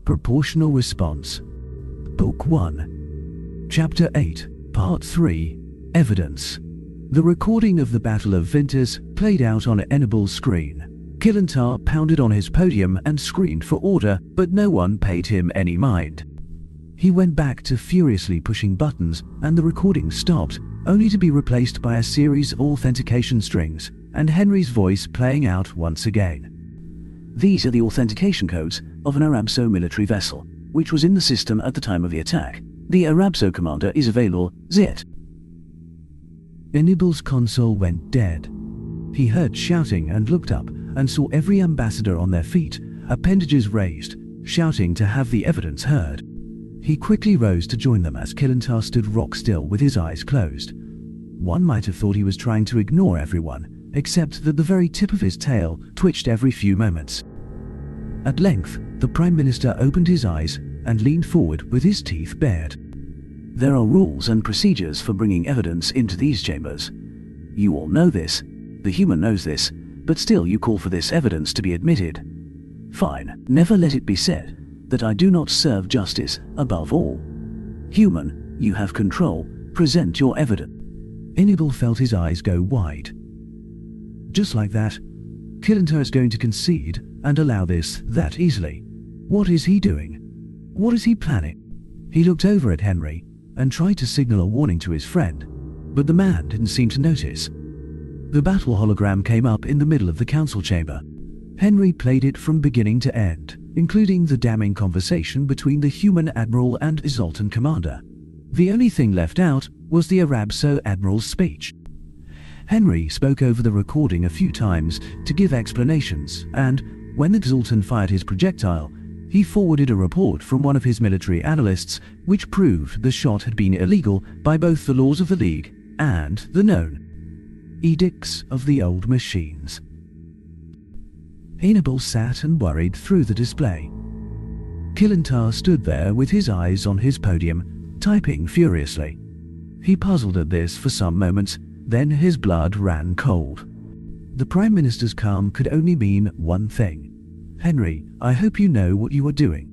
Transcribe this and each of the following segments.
Proportional Response. Book 1. Chapter 8, Part 3, Evidence. The recording of the Battle of Ventus played out on Enable's screen. Kilintar pounded on his podium and screamed for order, but no one paid him any mind. He went back to furiously pushing buttons, and the recording stopped, only to be replaced by a series of authentication strings, and Henry's voice playing out once again. These are the authentication codes of an Arabso military vessel, which was in the system at the time of the attack. The Arabso commander is available, Zit. Enable's console went dead. He heard shouting and looked up and saw every ambassador on their feet, appendages raised, shouting to have the evidence heard. He quickly rose to join them as Kilintar stood rock still with his eyes closed. One might have thought he was trying to ignore everyone, except that the very tip of his tail twitched every few moments. At length, the Prime Minister opened his eyes and leaned forward with his teeth bared. There are rules and procedures for bringing evidence into these chambers. You all know this, the human knows this, but still you call for this evidence to be admitted. Fine, never let it be said that I do not serve justice above all. Human, you have control, present your evidence. Enable felt his eyes go wide. Just like that, Kilintar is going to concede and allow this that easily. What is he doing? What is he planning? He looked over at Henry and tried to signal a warning to his friend, but the man didn't seem to notice. The battle hologram came up in the middle of the council chamber. Henry played it from beginning to end, including the damning conversation between the human admiral and Zoltan commander. The only thing left out was the Arabso admiral's speech. Henry spoke over the recording a few times to give explanations, and when the Zoltan fired his projectile, he forwarded a report from one of his military analysts which proved the shot had been illegal by both the laws of the League and the known edicts of the old machines. Enable sat and worried through the display. Kilintar stood there with his eyes on his podium, typing furiously. He puzzled at this for some moments, then his blood ran cold. The Prime Minister's calm could only mean one thing. Henry, I hope you know what you are doing.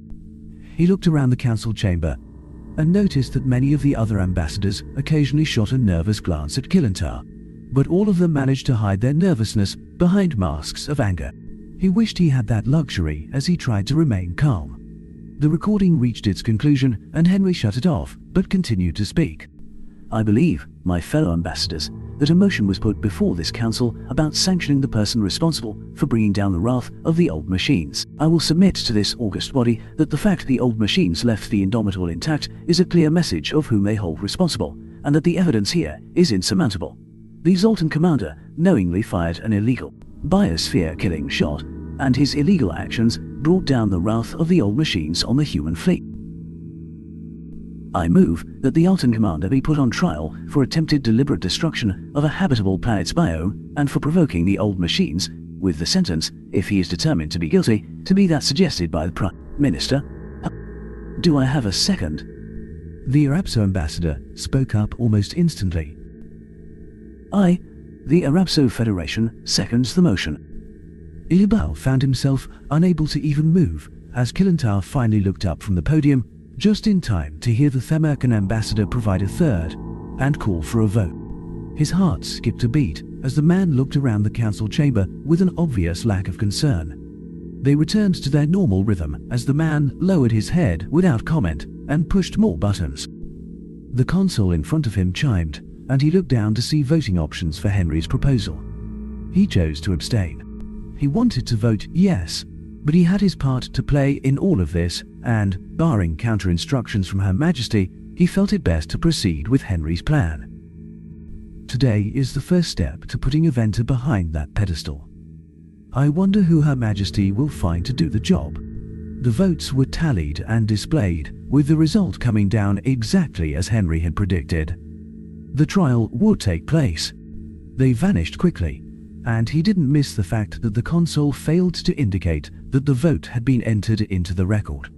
He looked around the council chamber and noticed that many of the other ambassadors occasionally shot a nervous glance at Kilintar, but all of them managed to hide their nervousness behind masks of anger. He wished he had that luxury as he tried to remain calm. The recording reached its conclusion and Henry shut it off, but continued to speak. I believe, my fellow ambassadors, that a motion was put before this council about sanctioning the person responsible for bringing down the wrath of the old machines. I will submit to this august body that the fact the old machines left the Indomitable intact is a clear message of whom they hold responsible, and that the evidence here is insurmountable. The Zoltan commander knowingly fired an illegal, biosphere-killing shot, and his illegal actions brought down the wrath of the old machines on the human fleet. I move that the Altan commander be put on trial for attempted deliberate destruction of a habitable planet's biome and for provoking the old machines, with the sentence, if he is determined to be guilty, to be that suggested by the Prime Minister. Do I have a second? The Arabso ambassador spoke up almost instantly. I, the Arabso Federation, seconds the motion. Ilibal found himself unable to even move as Kilintar finally looked up from the podium, just in time to hear the Themercan ambassador provide a third and call for a vote. His heart skipped a beat as the man looked around the council chamber with an obvious lack of concern. They returned to their normal rhythm as the man lowered his head without comment and pushed more buttons. The console in front of him chimed, and he looked down to see voting options for Henry's proposal. He chose to abstain. He wanted to vote yes, but he had his part to play in all of this, and, barring counter-instructions from Her Majesty, he felt it best to proceed with Henry's plan. Today is the first step to putting Aventa behind that pedestal. I wonder who Her Majesty will find to do the job. The votes were tallied and displayed, with the result coming down exactly as Henry had predicted. The trial would take place. They vanished quickly, and he didn't miss the fact that the console failed to indicate that the vote had been entered into the record.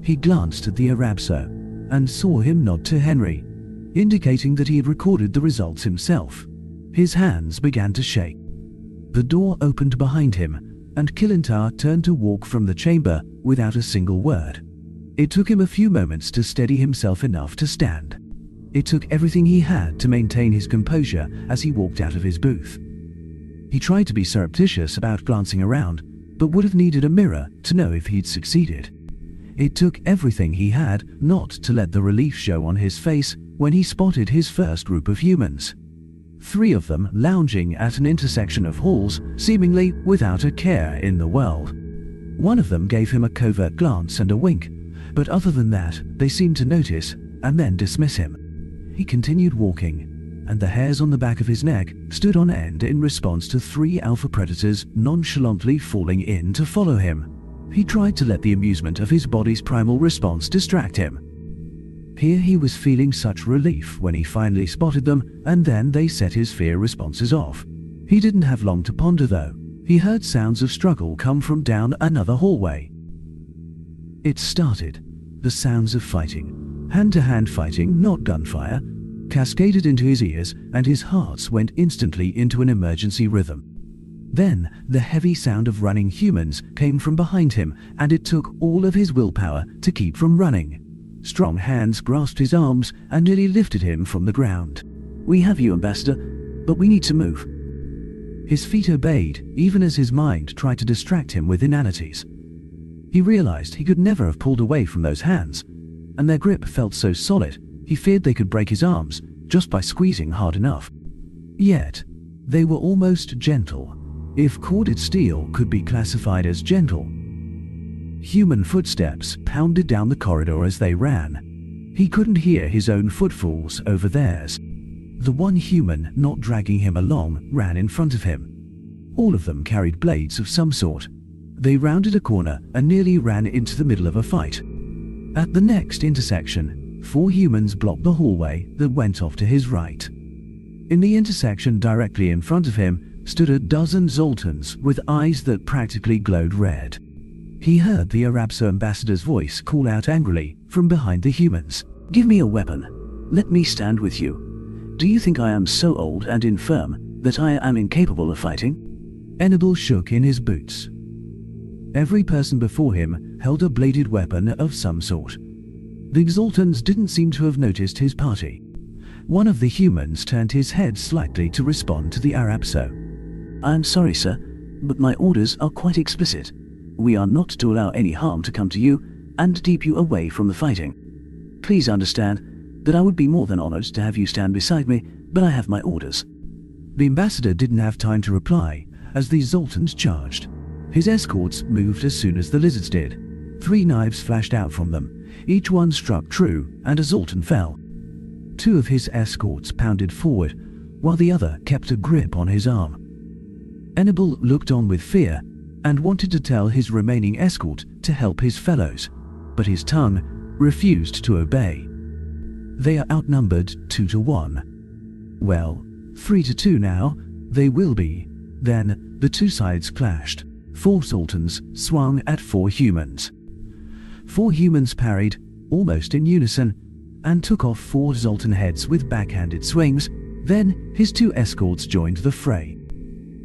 He glanced at the Arabso and saw him nod to Henry, indicating that he had recorded the results himself. His hands began to shake. The door opened behind him, and Kilintar turned to walk from the chamber without a single word. It took him a few moments to steady himself enough to stand. It took everything he had to maintain his composure as he walked out of his booth. He tried to be surreptitious about glancing around, but would have needed a mirror to know if he'd succeeded. It took everything he had not to let the relief show on his face when he spotted his first group of humans. 3 of them lounging at an intersection of halls, seemingly without a care in the world. One of them gave him a covert glance and a wink, but other than that, they seemed to notice and then dismiss him. He continued walking, and the hairs on the back of his neck stood on end in response to 3 alpha predators nonchalantly falling in to follow him. He tried to let the amusement of his body's primal response distract him. Here he was feeling such relief when he finally spotted them, and then they set his fear responses off. He didn't have long to ponder though. He heard sounds of struggle come from down another hallway. It started. The sounds of fighting, hand-to-hand fighting, not gunfire, cascaded into his ears, and his heart went instantly into an emergency rhythm. Then the heavy sound of running humans came from behind him, and it took all of his willpower to keep from running. Strong hands grasped his arms and nearly lifted him from the ground. "We have you, Ambassador, but we need to move." His feet obeyed, even as his mind tried to distract him with inanities. He realized he could never have pulled away from those hands, and their grip felt so solid, he feared they could break his arms just by squeezing hard enough. Yet, they were almost gentle, if corded steel could be classified as gentle. Human footsteps pounded down the corridor as they ran. He couldn't hear his own footfalls over theirs. The one human not dragging him along ran in front of him. All of them carried blades of some sort. They rounded a corner and nearly ran into the middle of a fight. At the next intersection, 4 humans blocked the hallway that went off to his right. In the intersection directly in front of him stood a dozen Zoltans with eyes that practically glowed red. He heard the Arabso ambassador's voice call out angrily from behind the humans. "Give me a weapon. Let me stand with you. Do you think I am so old and infirm that I am incapable of fighting?" Enable shook in his boots. Every person before him held a bladed weapon of some sort. The Zoltans didn't seem to have noticed his party. One of the humans turned his head slightly to respond to the Arabso. "I am sorry, sir, but my orders are quite explicit. We are not to allow any harm to come to you and keep you away from the fighting. Please understand that I would be more than honored to have you stand beside me, but I have my orders." The ambassador didn't have time to reply as the Zoltans charged. His escorts moved as soon as the lizards did. 3 knives flashed out from them. Each one struck true, and a Zoltan fell. 2 of his escorts pounded forward, while the other kept a grip on his arm. Enable looked on with fear and wanted to tell his remaining escort to help his fellows, but his tongue refused to obey. They are outnumbered 2 to 1. Well, 3 to 2 now, they will be. Then the 2 sides clashed. 4 Zoltans swung at 4 humans. 4 humans parried, almost in unison, and took off 4 Zoltan heads with backhanded swings. Then his 2 escorts joined the fray.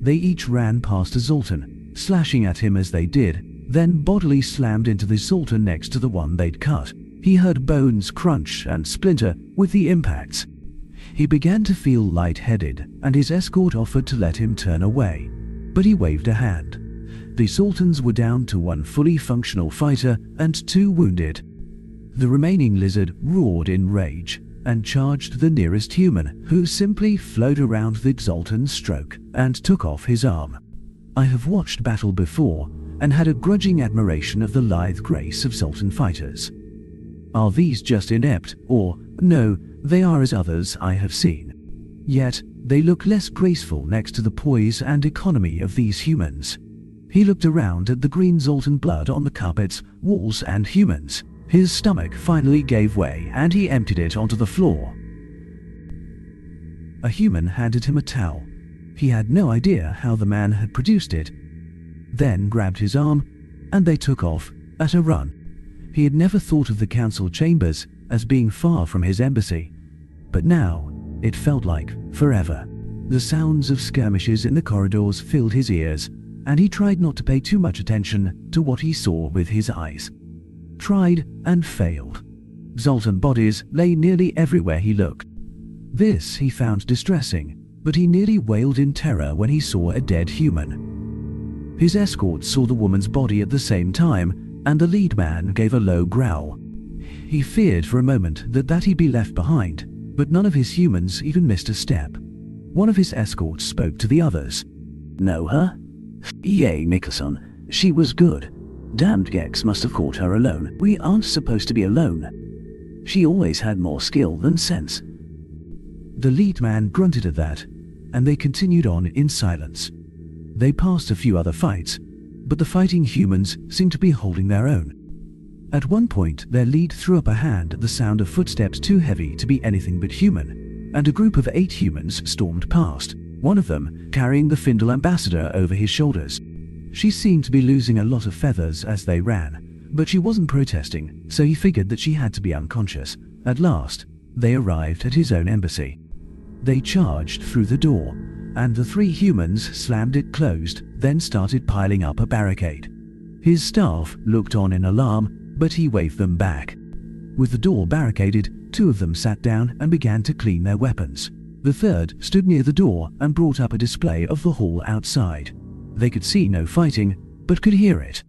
They each ran past a Zoltan, slashing at him as they did, then bodily slammed into the Zoltan next to the one they'd cut. He heard bones crunch and splinter with the impacts. He began to feel lightheaded, and his escort offered to let him turn away, but he waved a hand. The Zoltans were down to 1 fully functional fighter and 2 wounded. The remaining lizard roared in rage and charged the nearest human, who simply flowed around the Zoltan's stroke and took off his arm. I have watched battle before and had a grudging admiration of the lithe grace of Zoltan fighters. Are these just inept, or no, they are as others I have seen. Yet they look less graceful next to the poise and economy of these humans. He looked around at the green Zoltan blood on the carpets, walls and humans. His stomach finally gave way and he emptied it onto the floor. A human handed him a towel. He had no idea how the man had produced it, then grabbed his arm, and they took off at a run. He had never thought of the council chambers as being far from his embassy, but now it felt like forever. The sounds of skirmishes in the corridors filled his ears, and he tried not to pay too much attention to what he saw with his eyes. tried and failed. Zoltan bodies lay nearly everywhere he looked. This he found distressing, but he nearly wailed in terror when he saw a dead human. His escort saw the woman's body at the same time, and the lead man gave a low growl. He feared for a moment that he'd be left behind, but none of his humans even missed a step. One of his escorts spoke to the others. Know her? Yay, Nicholson. She was good. Damned Gex must have caught her alone. We aren't supposed to be alone. She always had more skill than sense. The lead man grunted at that, and they continued on in silence. They passed a few other fights, but the fighting humans seemed to be holding their own. At one point, their lead threw up a hand at the sound of footsteps too heavy to be anything but human, and a group of 8 humans stormed past, one of them carrying the Findle ambassador over his shoulders. She seemed to be losing a lot of feathers as they ran, but she wasn't protesting, so he figured that she had to be unconscious. At last, they arrived at his own embassy. They charged through the door, and the 3 humans slammed it closed, then started piling up a barricade. His staff looked on in alarm, but he waved them back. With the door barricaded, 2 of them sat down and began to clean their weapons. The third stood near the door and brought up a display of the hall outside. They could see no fighting, but could hear it.